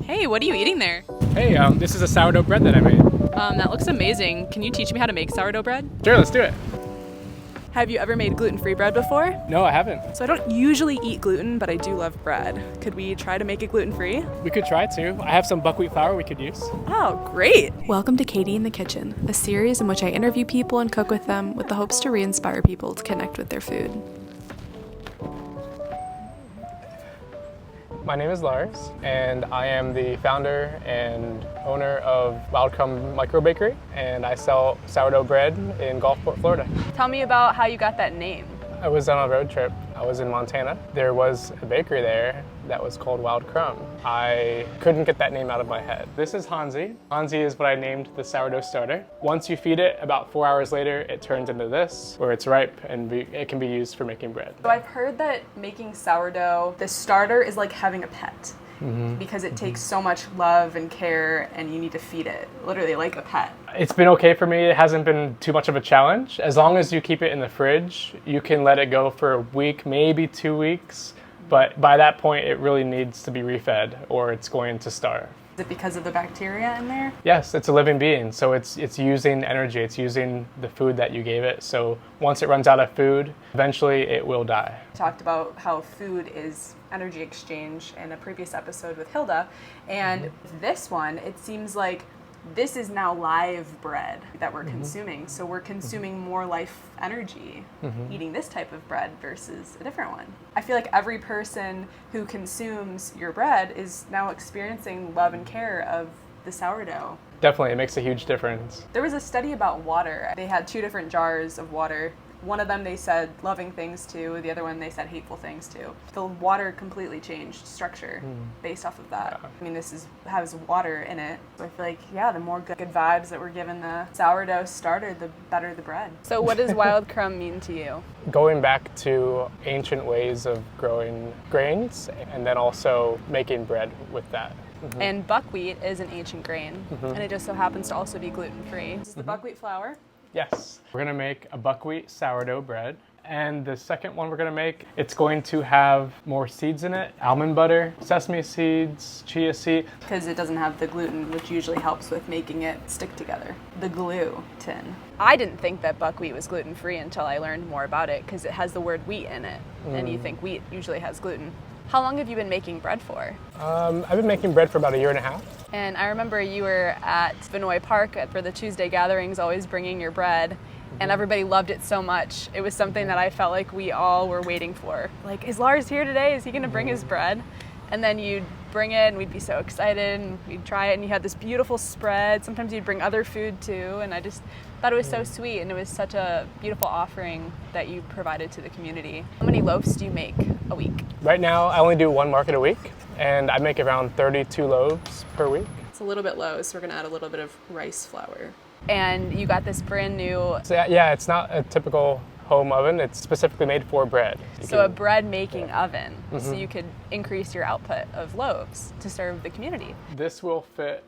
Hey, what are you eating there? Hey, this is a sourdough bread that I made. That looks amazing. Can you teach me how to make sourdough bread? Sure, let's do it. Have you ever made gluten-free bread before? No, I haven't. So I don't usually eat gluten, but I do love bread. Could we try to make it gluten-free? We could try to. I have some buckwheat flour we could use. Oh, great! Welcome to Katie in the Kitchen, a series in which I interview people and cook with them with the hopes to re-inspire people to connect with their food. My name is Lars, and I am the founder and owner of Wild Crumb Micro Bakery, and I sell sourdough bread in Gulfport, Florida. Tell me about how you got that name. I was on a road trip. I was in Montana. There was a bakery there that was called Wild Crumb. I couldn't get that name out of my head. This is Hansi. Hansi is what I named the sourdough starter. Once you feed it, about 4 hours later, it turns into this, where it's ripe and it can be used for making bread. So I've heard that making sourdough, the starter is like having a pet. Because it takes so much love and care and you need to feed it, literally like a pet. It's been okay for me. It hasn't been too much of a challenge. As long as you keep it in the fridge, you can let it go for a week, maybe 2 weeks. But by that point, it really needs to be refed or it's going to starve. Is it because of the bacteria in there? Yes, it's a living being, so it's using energy, it's using the food that you gave it. So once it runs out of food, eventually it will die. Talked about how food is energy exchange in a previous episode with Hilda, and this one, it seems like this is now live bread that we're consuming. So we're consuming more life energy eating this type of bread versus a different one. I feel like every person who consumes your bread is now experiencing love and care of the sourdough. Definitely, it makes a huge difference. There was a study about water. They had 2 different jars of water. One of them they said loving things to, the other one they said hateful things to. The water completely changed structure based off of that. I mean, has water in it. So I feel like, yeah, the more good vibes that we're giving the sourdough starter, the better the bread. So what does Wild Crumb mean to you? Going back to ancient ways of growing grains and then also making bread with that. And buckwheat is an ancient grain, and it just so happens to also be gluten-free. This is the buckwheat flour. Yes. We're gonna make a buckwheat sourdough bread. And the second one we're gonna make, it's going to have more seeds in it, almond butter, sesame seeds, chia seed. Because it doesn't have the gluten, which usually helps with making it stick together. The gluten. I didn't think that buckwheat was gluten-free until I learned more about it, because it has the word wheat in it, and you think wheat usually has gluten. How long have you been making bread for? I've been making bread for about 1.5 years. And I remember you were at Vinoy Park for the Tuesday gatherings, always bringing your bread, and everybody loved it so much. It was something that I felt like we all were waiting for. Like, is Lars here today? Is he gonna bring his bread? And then you'd bring it and we'd be so excited and we'd try it and you had this beautiful spread. Sometimes you'd bring other food too, and I just thought it was so sweet and it was such a beautiful offering that you provided to the community. How many loaves do you make a week? Right now, I only do 1 market a week, and I make around 32 loaves per week. It's a little bit low, so we're gonna add a little bit of rice flour. And you got this brand new... So yeah, it's not a typical home oven. It's specifically made for bread. So a bread making oven, so you could increase your output of loaves to serve the community. This will fit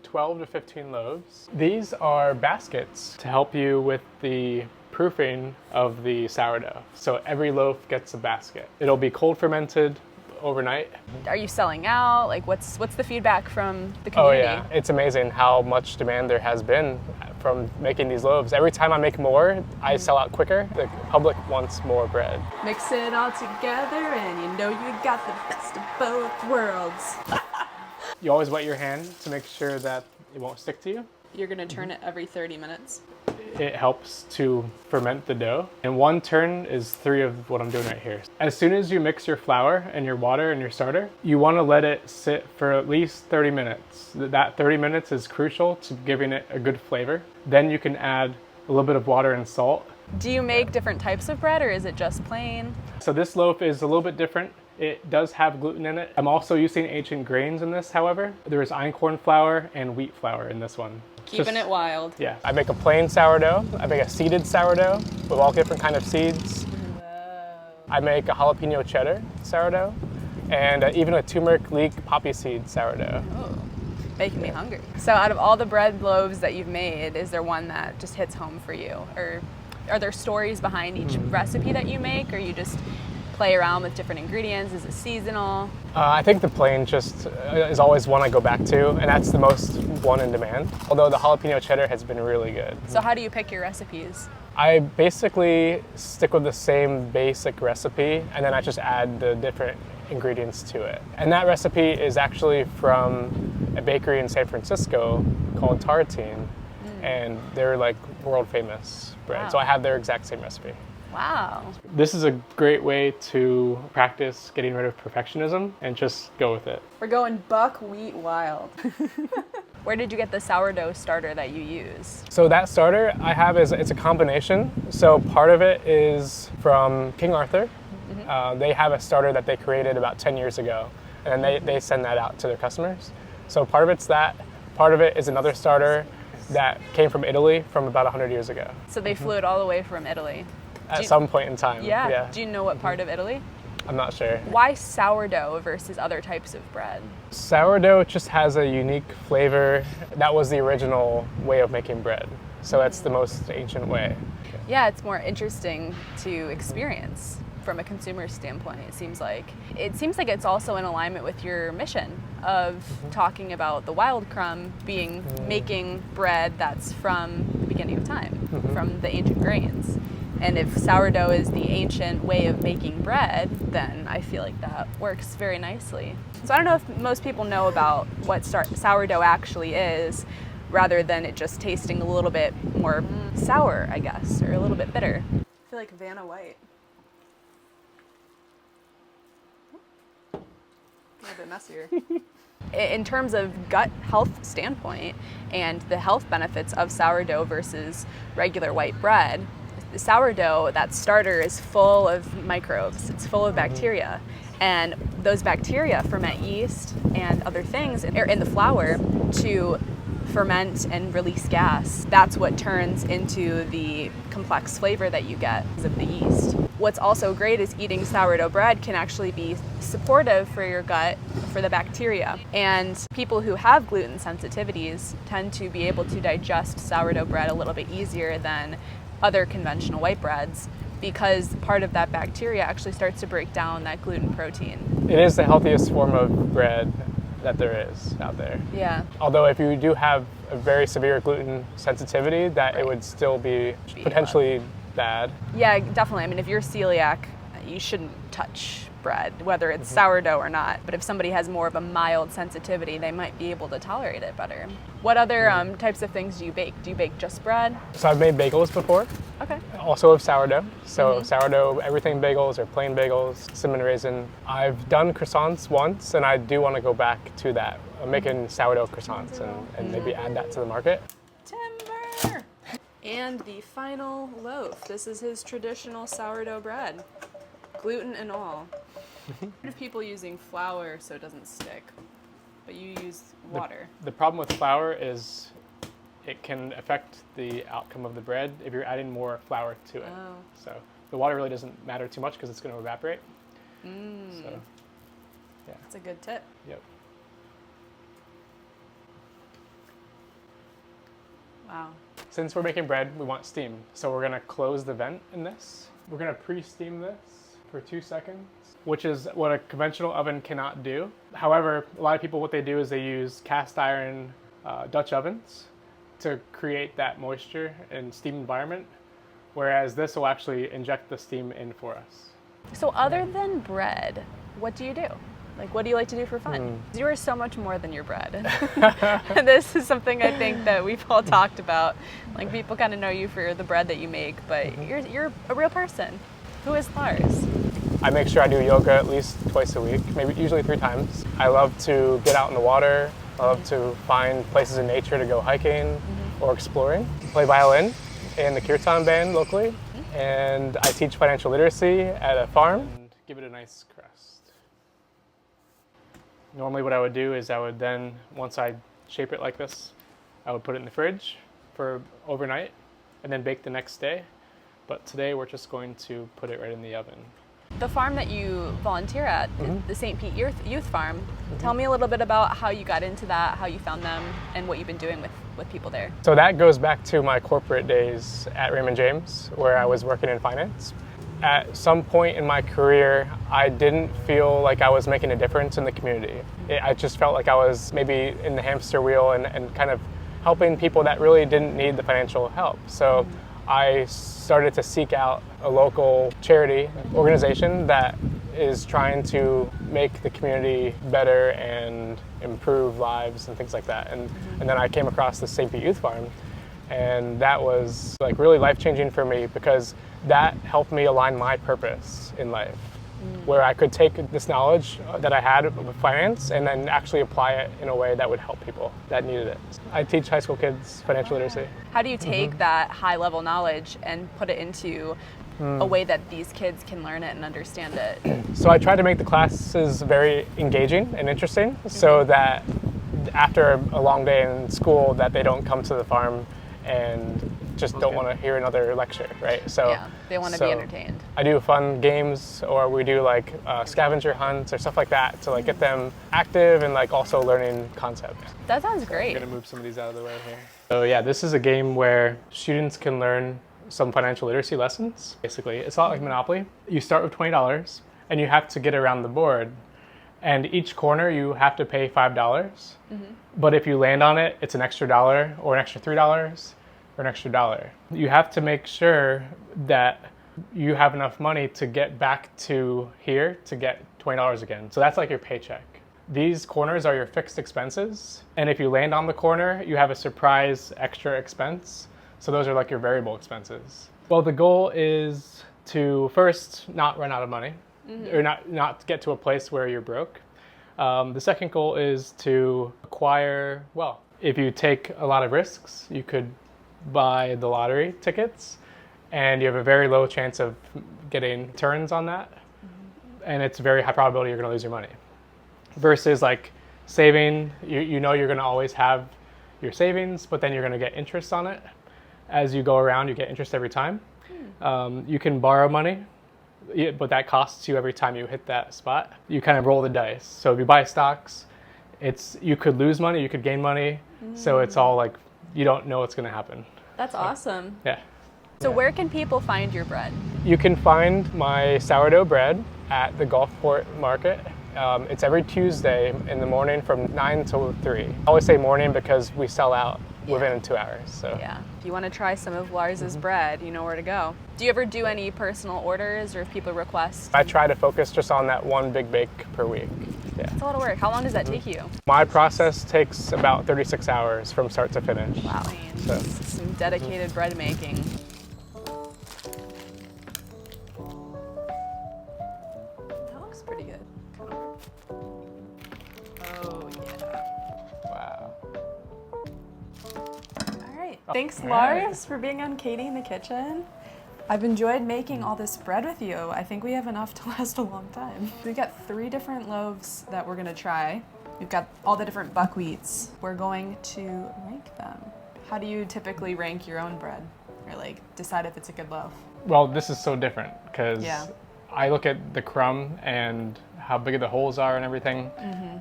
12 to 15 loaves. These are baskets to help you with the proofing of the sourdough. So every loaf gets a basket. It'll be cold fermented overnight. Are you selling out? Like, what's the feedback from the community? Oh yeah, it's amazing how much demand there has been from making these loaves. Every time I make more, I sell out quicker. The public wants more bread. Mix it all together and you know you got the best of both worlds. You always wet your hand to make sure that it won't stick to you. You're gonna turn it every 30 minutes. It helps to ferment the dough. And 1 turn is 3 of what I'm doing right here. As soon as you mix your flour and your water and your starter, you want to let it sit for at least 30 minutes. That 30 minutes is crucial to giving it a good flavor. Then you can add a little bit of water and salt. Do you make different types of bread or is it just plain? So this loaf is a little bit different. It does have gluten in it. I'm also using ancient grains in this, however. There is einkorn flour and wheat flour in this one. Keeping it wild. Yeah. I make a plain sourdough. I make a seeded sourdough with all different kind of seeds. Whoa. I make a jalapeno cheddar sourdough and even a turmeric leek poppy seed sourdough. Oh, making me hungry. So out of all the bread loaves that you've made, is there one that just hits home for you? Or are there stories behind each recipe that you make, or you just play around with different ingredients? Is it seasonal? I think the plain just is always one I go back to, and that's the most one in demand. Although the jalapeno cheddar has been really good. So how do you pick your recipes? I basically stick with the same basic recipe, and then I just add the different ingredients to it. And that recipe is actually from a bakery in San Francisco called Tartine, and they're like world famous bread. Wow. So I have their exact same recipe. Wow. This is a great way to practice getting rid of perfectionism and just go with it. We're going buckwheat wild. Where did you get the sourdough starter that you use? So that starter I have it's a combination. So part of it is from King Arthur. They have a starter that they created about 10 years ago, and they send that out to their customers. So part of it's that. Part of it is another starter that came from Italy from about 100 years ago. So they flew it all the way from Italy. At some point in time. Yeah. Do you know what part of Italy? I'm not sure. Why sourdough versus other types of bread? Sourdough just has a unique flavor. That was the original way of making bread. So that's the most ancient way. Yeah, it's more interesting to experience from a consumer standpoint, it seems like. It seems like it's also in alignment with your mission of talking about the wild crumb being making bread that's from the beginning of time, from the ancient grains. And if sourdough is the ancient way of making bread, then I feel like that works very nicely. So I don't know if most people know about what sourdough actually is, rather than it just tasting a little bit more sour, I guess, or a little bit bitter. I feel like Vanna White. A little bit messier. In terms of gut health standpoint and the health benefits of sourdough versus regular white bread, the sourdough, that starter, is full of microbes. It's full of bacteria. And those bacteria ferment yeast and other things in the flour to ferment and release gas. That's what turns into the complex flavor that you get because of the yeast. What's also great is eating sourdough bread can actually be supportive for your gut, for the bacteria. And people who have gluten sensitivities tend to be able to digest sourdough bread a little bit easier than other conventional white breads, because part of that bacteria actually starts to break down that gluten protein. It is the healthiest form of bread that there is out there. Yeah. Although if you do have a very severe gluten sensitivity, that it would still be potentially bad. Yeah, definitely. I mean, if you're celiac, you shouldn't touch bread, whether it's sourdough or not. But if somebody has more of a mild sensitivity, they might be able to tolerate it better. What other types of things do you bake? Do you bake just bread? So I've made bagels before. Okay. Also of sourdough. So sourdough, everything bagels or plain bagels, cinnamon raisin. I've done croissants once, and I do want to go back to that. I'm making sourdough croissants and maybe add that to the market. Timber! And the final loaf. This is his traditional sourdough bread. Gluten and all. Of people using flour so it doesn't stick, but you use water. The problem with flour is it can affect the outcome of the bread if you're adding more flour to it. Oh. So the water really doesn't matter too much because it's going to evaporate. So, yeah. That's a good tip. Yep. Wow. Since we're making bread, we want steam. So we're going to close the vent in this. We're going to pre-steam this for 2 seconds, which is what a conventional oven cannot do. However, a lot of people, what they do is they use cast iron Dutch ovens to create that moisture and steam environment, whereas this will actually inject the steam in for us. So other than bread, what do you do? Like, what do you like to do for fun? You are so much more than your bread. This is something I think that we've all talked about. Like, people kind of know you for the bread that you make, but you're a real person. Who is Lars? I make sure I do yoga at least twice a week, maybe usually 3 times. I love to get out in the water. I love to find places in nature to go hiking or exploring. Play violin in the kirtan band locally, and I teach financial literacy at a farm. And give it a nice crust. Normally what I would do is I would then, once I shape it like this, I would put it in the fridge for overnight and then bake the next day. But today we're just going to put it right in the oven. The farm that you volunteer at, the St. Pete Youth Farm, tell me a little bit about how you got into that, how you found them, and what you've been doing with people there. So that goes back to my corporate days at Raymond James, where I was working in finance. at some point in my career, I didn't feel like I was making a difference in the community. I just felt like I was maybe in the hamster wheel and kind of helping people that really didn't need the financial help. So I started to seek out a local charity organization that is trying to make the community better and improve lives and things like that. And then I came across the St. Pete Youth Farm, and that was like really life-changing for me because that helped me align my purpose in life, where I could take this knowledge that I had with finance and then actually apply it in a way that would help people that needed it. I teach high school kids financial literacy. How do you take that high-level knowledge and put it into a way that these kids can learn it and understand it? So I try to make the classes very engaging and interesting so that after a long day in school that they don't come to the farm and just don't want to hear another lecture, right? So Yeah, they want to be entertained. I do fun games, or we do like scavenger hunts or stuff like that to like get them active and like also learning concepts. That sounds great. I'm gonna move some of these out of the way here. So yeah, this is a game where students can learn some financial literacy lessons. Basically, it's a lot like Monopoly. You start with $20 and you have to get around the board. And each corner you have to pay $5. But if you land on it, it's an extra $1 or an extra $3 or an extra $1. You have to make sure that you have enough money to get back to here to get $20 again. So that's like your paycheck. These corners are your fixed expenses. And if you land on the corner, you have a surprise extra expense. So those are like your variable expenses. Well, the goal is to first not run out of money, or not get to a place where you're broke. The second goal is to acquire wealth. If you take a lot of risks, you could buy the lottery tickets, and you have a very low chance of getting returns on that, and it's a very high probability you're going to lose your money. Versus like saving, you know you're going to always have your savings, but then you're going to get interest on it. As you go around, you get interest every time. You can borrow money, but that costs you every time you hit that spot. You kind of roll the dice. So if you buy stocks, you could lose money, you could gain money. So it's all like, you don't know what's going to happen. That's awesome. Yeah. So where can people find your bread? You can find my sourdough bread at the Gulfport Market. It's every Tuesday in the morning from 9 till 3. I always say morning because we sell out within 2 hours. So Yeah. If you want to try some of Lars's bread, you know where to go. Do you ever do any personal orders or if people request? I try to focus just on that one big bake per week. Yeah. It's a lot of work. How long does that take you? My process takes about 36 hours from start to finish. Wow. So. Some dedicated bread making. That looks pretty good. Oh, yeah. Wow. All right. Thanks, Lars, for being on Katie in the Kitchen. I've enjoyed making all this bread with you. I think we have enough to last a long time. We've got 3 different loaves that we're gonna try. We've got all the different buckwheats. We're going to rank them. How do you typically rank your own bread? Or like decide if it's a good loaf? Well, this is so different because Yeah. I look at the crumb and how big the holes are and everything,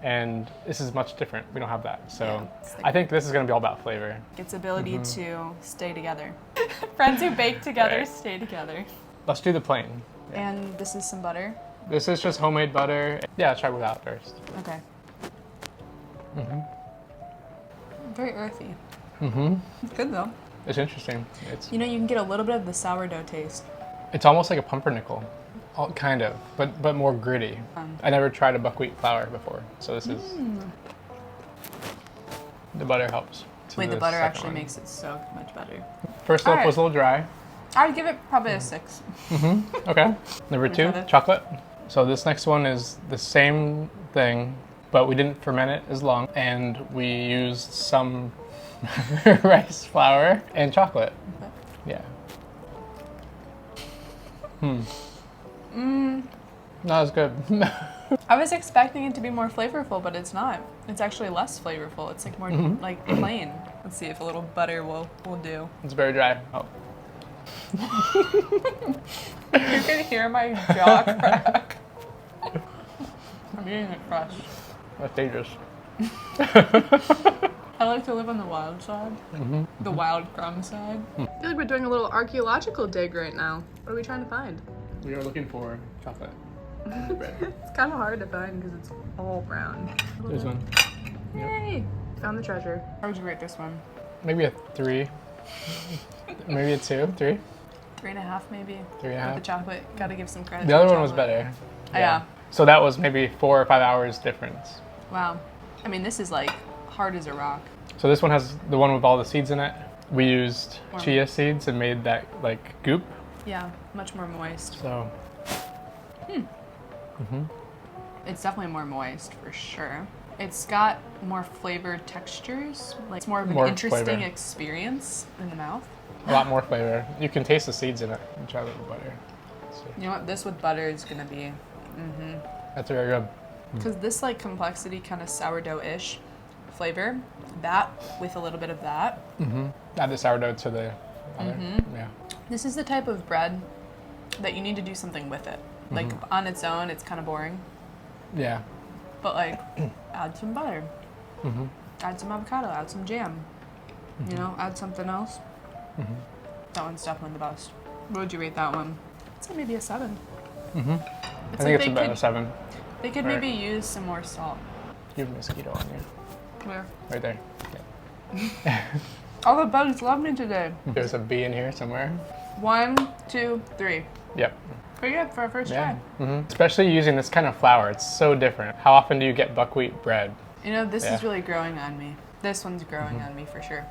and this is much different. We don't have that. So Yeah, I think this is going to be all about flavor. Its ability to stay together. Friends who bake together Right. stay together. Let's do the plain. And this is some butter. This is just homemade butter. Yeah, let's try without first. Okay. Very earthy. It's good though. It's interesting. You know, you can get a little bit of the sourdough taste. It's almost like a pumpernickel, kind of, but more gritty. I never tried a buckwheat flour before, so this is. The butter helps. to Wait, the butter second actually one. makes it so much better. First loaf Alright. was a little dry. I'd give it probably a 6. Okay. Number 2, try this? chocolate. So this next one is the same thing, but we didn't ferment it as long, and we used some rice flour and chocolate. Yeah. Not as good. I was expecting it to be more flavorful, but it's not. It's actually less flavorful. It's like more like plain. Let's see if a little butter will do. It's very dry. Oh. You can hear my jaw crack. I'm eating it fresh. That's dangerous. I like to live on the wild side. The wild crumb side. I feel like we're doing a little archaeological dig right now. What are we trying to find? We are looking for chocolate bread. It's kind of hard to find because it's all brown. There's one. Yay! Found the treasure. How would you rate this one? Maybe a 3. Maybe a 2, 3. 3.5 maybe. 3.5. The chocolate, gotta give some credit. The to other the one was chocolate. better. Yeah. So that was maybe 4 or 5 hours difference. Wow. I mean, this is like hard as a rock. So this one has the one with all the seeds in it. We used Wow. chia seeds and made that like goop. Yeah, much more moist. So. It's definitely more moist for sure. It's got more flavored textures. Like it's more of an More interesting flavor. experience in the mouth. A lot more flavor. You can taste the seeds in it. And try with butter. So You know what? This with butter is gonna be, that's very good. because this like complexity kind of sourdough-ish flavor. That with a little bit of that. Add the sourdough to the other. Yeah. This is the type of bread that you need to do something with it. Like on its own, it's kind of boring. Yeah. But like, add some butter, add some avocado, add some jam. You know, add something else. That one's definitely the best. What would you rate that one? I'd say maybe a 7. I think it's about a 7. They could Right. maybe use some more salt. You have a mosquito on you. Where? Right there. All the bugs love me today. There's a bee in here somewhere. 1, 2, 3. Yep. Pretty good for our first Yeah. try. Especially using this kind of flour. It's so different. How often do you get buckwheat bread? You know, this Yeah. is really growing on me. This one's growing on me for sure.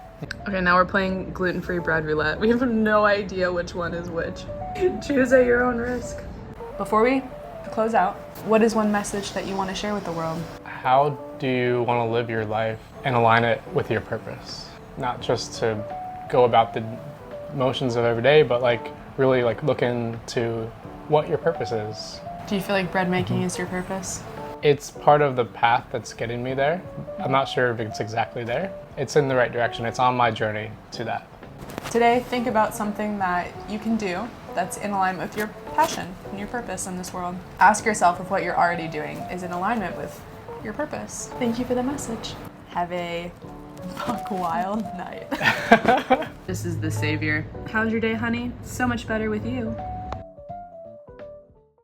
Okay, now we're playing gluten-free bread roulette. We have no idea which one is which. Choose at your own risk. Before we close out, what is one message that you want to share with the world? How do you want to live your life and align it with your purpose? Not just to go about the motions of every day, but like really like look into what your purpose is. Do you feel like bread making is your purpose? It's part of the path that's getting me there. I'm not sure if it's exactly there. It's in the right direction. It's on my journey to that. Today, think about something that you can do that's in alignment with your passion and your purpose in this world. Ask yourself if what you're already doing is in alignment with your purpose. Thank you for the message. Have a buck wild night. This is the savior. How's your day, honey? So much better with you.